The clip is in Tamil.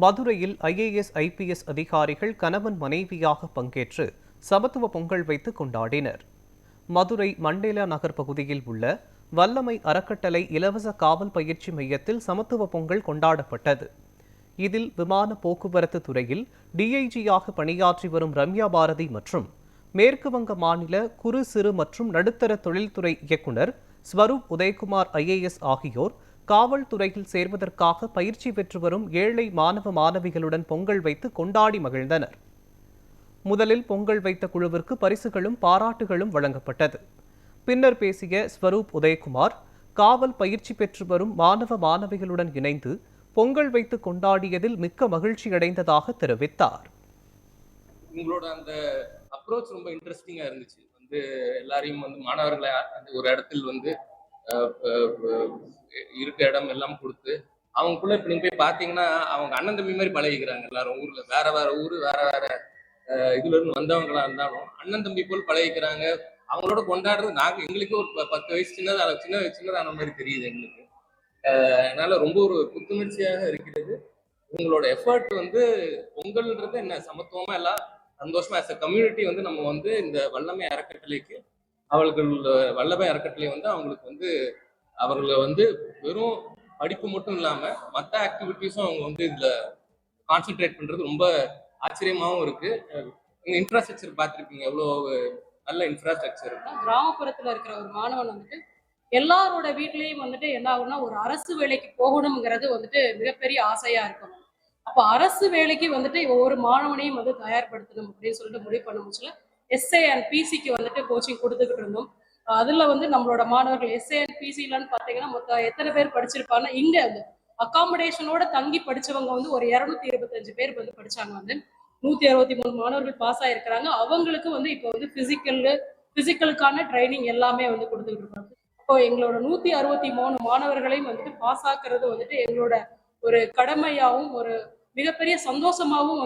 மதுரையில் IAS, IPS அதிகாரிகள் கணவன் மனைவியாக பங்கேற்று சமத்துவ பொங்கல் வைத்து கொண்டாடினர். மதுரை மண்டேலா நகர் பகுதியில் உள்ள வல்லமை அறக்கட்டளை இலவச காவல் பயிற்சி மையத்தில் சமத்துவ பொங்கல் கொண்டாடப்பட்டது. இதில் விமான போக்குவரத்து துறையில் DIG-யாக பணியாற்றி வரும் ரம்யா பாரதி மற்றும் மேற்கு வங்க மாநில குறு சிறு மற்றும் நடுத்தர தொழில்துறை இயக்குனர் ஸ்வரூப் உதயகுமார் IAS ஆகியோர் காவல்துறையில் சேர்வதற்காக பயிற்சி பெற்று வரும் ஏழை மாணவ மாணவிகளுடன் பொங்கல் வைத்து கொண்டாடி மகிழ்ந்தனர். முதலில் பொங்கல் வைத்த குழுவிற்கு பரிசுகளும் பாராட்டுகளும் வழங்கப்பட்டது. பின்னர் பேசிய ஸ்வரூப் உதயகுமார், காவல் பயிற்சி பெற்று வரும் மாணவ மாணவிகளுடன் இணைந்து பொங்கல் வைத்து கொண்டாடியதில் மிக்க மகிழ்ச்சி அடைந்ததாக தெரிவித்தார். உங்களோட அந்த அப்ரோச் ரொம்ப இன்ட்ரெஸ்டிங்கா இருந்துச்சு. எல்லாரையும் மாணவர்களை ஒரு இடத்தில் இருக்க இடம் எல்லாம் கொடுத்து அவங்களுக்குள்ள இப்ப நீங்க போய் பாத்தீங்கன்னா அவங்க அண்ணன் தம்பி மாதிரி பழகிக்கிறாங்க. எல்லாரும் ஊர்ல வேற வேற ஊரு வேற வேற இதுல இருந்து வந்தவங்களா இருந்தாலும் அண்ணன் தம்பி போல் பழகிக்கிறாங்க. அவங்களோட கொண்டாடுறது எங்களுக்கு ஒரு 10 வயசு சின்னதான மாதிரி தெரியுது எங்களுக்கு. அதனால ரொம்ப ஒரு புத்துணர்ச்சியாக இருக்கிறது. உங்களோட எஃபர்ட் பொங்கல்ன்றது என்ன சமத்துவமா எல்லாம் சந்தோஷமா கம்யூனிட்டி நம்ம இந்த வல்லமை அறக்கட்டளைக்கு வல்லமை அறக்கட்டளை அவங்களுக்கு அவர்களை வெறும் படிப்பு மட்டும் இல்லாம மற்ற ஆக்டிவிட்டிஸும் அவங்க இதுல கான்சென்ட்ரேட் பண்றது ரொம்ப ஆச்சரியமாவும் இருக்கு. இன்ஃப்ராஸ்ட்ரக்சர் பார்த்திருப்பீங்க, எவ்வளவு நல்ல இன்ஃப்ராஸ்ட்ரக்சர். கிராமப்புறத்துல இருக்கிற ஒரு மாணவன் எல்லாரோட வீட்லயும் என்ன ஆகும்னா ஒரு அரசு வேலைக்கு போகணுங்கிறது மிகப்பெரிய ஆசையா இருக்கும். அப்ப அரசு வேலைக்கு ஒவ்வொரு மாணவனையும் தயார்படுத்தணும் அப்படின்னு சொல்லிட்டு முடிவு பண்ண முடியல. SA and PC-க்கு கோச்சிங் கொடுத்துக்கிட்டு இருந்தோம். அதுல நம்மளோட மாணவர்கள் SA and PC-லன்னு பாத்தீங்கன்னா மொத்தம் எத்தனை பேர் படிச்சிருப்பாங்கன்னா இங்க அகாமடேஷனோட தங்கி படிச்சவங்க ஒரு 225 பேர் படிச்சாங்க. 163 மாணவர்கள் பாஸ் ஆயிருக்கிறாங்க. அவங்களுக்கு இப்போ பிசிக்கலுக்கான ட்ரைனிங் எல்லாமே கொடுத்துக்கிட்டு இருக்காங்க. இப்போ எங்களோட 163 மாணவர்களையும் பாஸ் ஆக்குறது எங்களோட ஒரு கடமையாவும் ஒரு மிகப்பெரிய சந்தோஷமாவும்